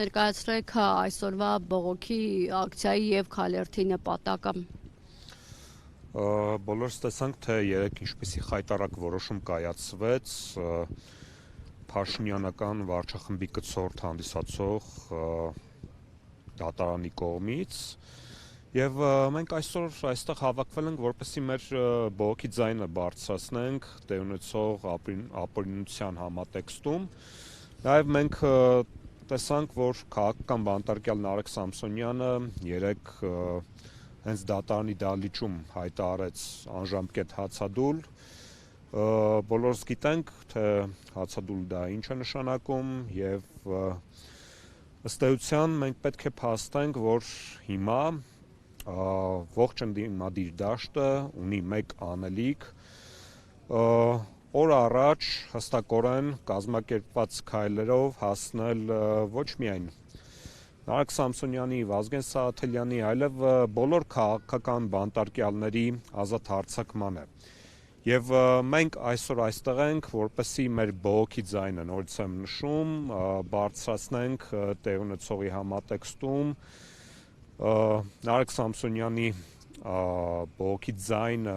ներկայացրեք այսօրվա բողոքի ակցիայի եւ քայլերթի նպատակը։ Բոլորս տեսանք, թե երեկ ինչպիսի խայտառակ որոշում կայացվեց Փաշինյանական վարչախմբի կցորդ հանդիսացող դատարանի կողմից, եւ մենք այսօր այստեղ հավաքվել ենք, որպեսզի մեր բողոքի ձայնը բարձրացնենք տեղ ունեցող ապօրինության համատեքստում։ Նաեւ մենք տեսանք, որ քաղաքական բանտարկյալ Նարեկ Սամսոնյանը երեկ հենց դատարանի դահլիճում հայտարարեց անժամկետ հացադուլ։ Բոլորս գիտենք, թե հացադուլ դա ինչ է նշանակում, եւ ըստ էության մենք պետք է փաստենք, որ հիմա ողջ ընդդիմադիր դաշտը ունի մեկ անելիք, օր առաջ հստակորեն կազմակերպված քայլերով հասնել ոչ միայն Նարեկ Սամսոնյանի, Վազգեն Սահաթելյանի, այլև բոլոր քաղաքական բանտարկյալների ազատ հարձակմանը։ Եվ մենք այսօր այստեղ ենք, որպեսզի մեր բողոքի ձայնը, նորից եմ նշում, բարձրացնենք տեղ ունեցողի համատեքստում, Նարեկ Սամսոնյանի բողոքի ձայնը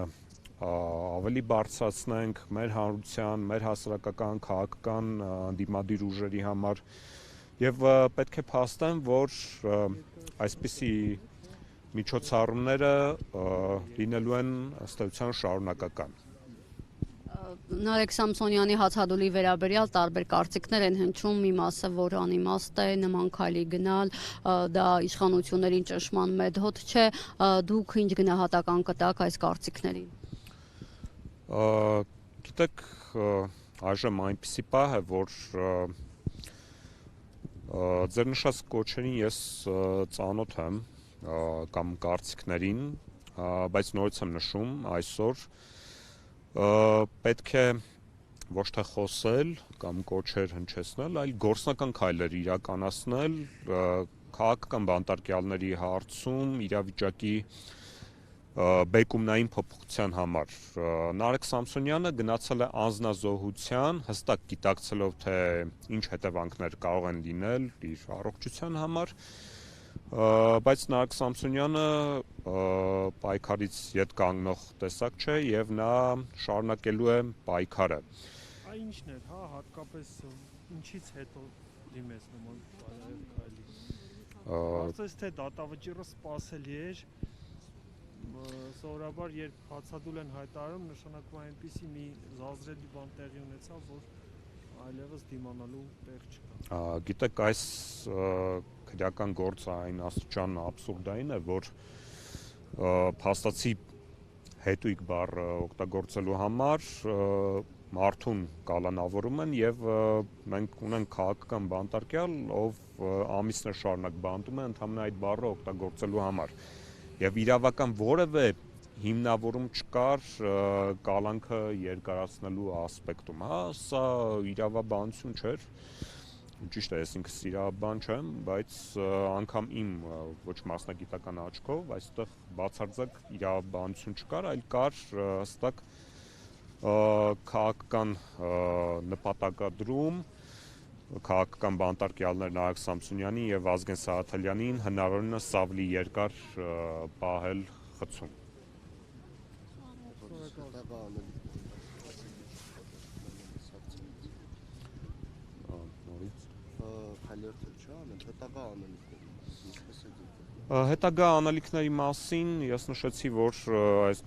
ավելի բարձրացնենք մեր հանրության, մեր հասարակական, քաղաքական ընդդիմադիր ուժերի համար, եւ պետք է փաստեմ, որ այսպիսի միջոցառումները լինելու են ըստ էության շարունակական։ Նարեկ Սամսոնյանի հացադուլի վերաբերյալ տարբեր կարծիքներ են հնչում, մի մասը, որ անիմաստ է նման քայլի գնալ, դա իշխանություններին ճնշման մեթոդ չէ, դուք ինչ գնահատական կտաք այս կարծիքներին։ Գիտեք, այժմ այնպիսի պահ է, որ ձեր նշած կոչերին ես ծանոթ եմ կամ կարծիքներին, բայց նորից եմ նշում, այսօր պետք է ոչ թե խոսել կամ կոչեր հնչեցնել, այլ գործնական քայլեր իրականացնել քաղաքական բանտարկյալների հարցում իրավիճակի բեկումնային փոփոխության համար։ Նարեկ Սամսոնյանը գնացել է անձնազոհության, հստակ գիտակցելով, թե ինչ հետևանքներ կարող են լինել իր առողջության համար, բայց Նարեկ Սամսոնյանը պայքարից ետ կանգնող տեսակ չէ եւ նա շարունակելու է պայքարը։ Ինչն էր, հատկապես ինչից հետո դիմեց նման քայլի։ Կարծես թե դատավճիռը սպասելի էր, սովորաբար երբ հացադուլ են հայտարարում, նշանակում այնպիսի մի զազրելի բան տեղի ունեցավ, որ այլևս դիմանալու տեղ չկա։ Գիտեք, այս քրեական գործը այն աստիճան աբսուրդային է, որ փաստացի հետույք բառը օգտագործելու համար մարդուն կալանավորում են, եւ մենք ունենք քաղաքական բանտարկյալ, ով ամիսներ շարունակ բանտում է ընդհանրապես այդ բառը օգտագործելու համար, եւ իրավական որևէ հիմնավորում չկար կալանքը երկարացնելու ասպեկտում, սա իրավաբանություն չէր, ճիշտ է, ես ինքս իրավաբան չեմ, բայց անգամ իմ ոչ մասնագիտական աչքով այստեղ բացարձակ իրավաբանություն չկար, այլ կար հստակ քաղաքական նպատակադրում, քաղաքական բանտարկյալներ Նարեկ Սամսոնյանին եւ Վազգեն Սահաթելյանին հնարավորինս ավելի երկար պահել խցում։ Հետագա անելիքների մասին ես նշեցի, որ այս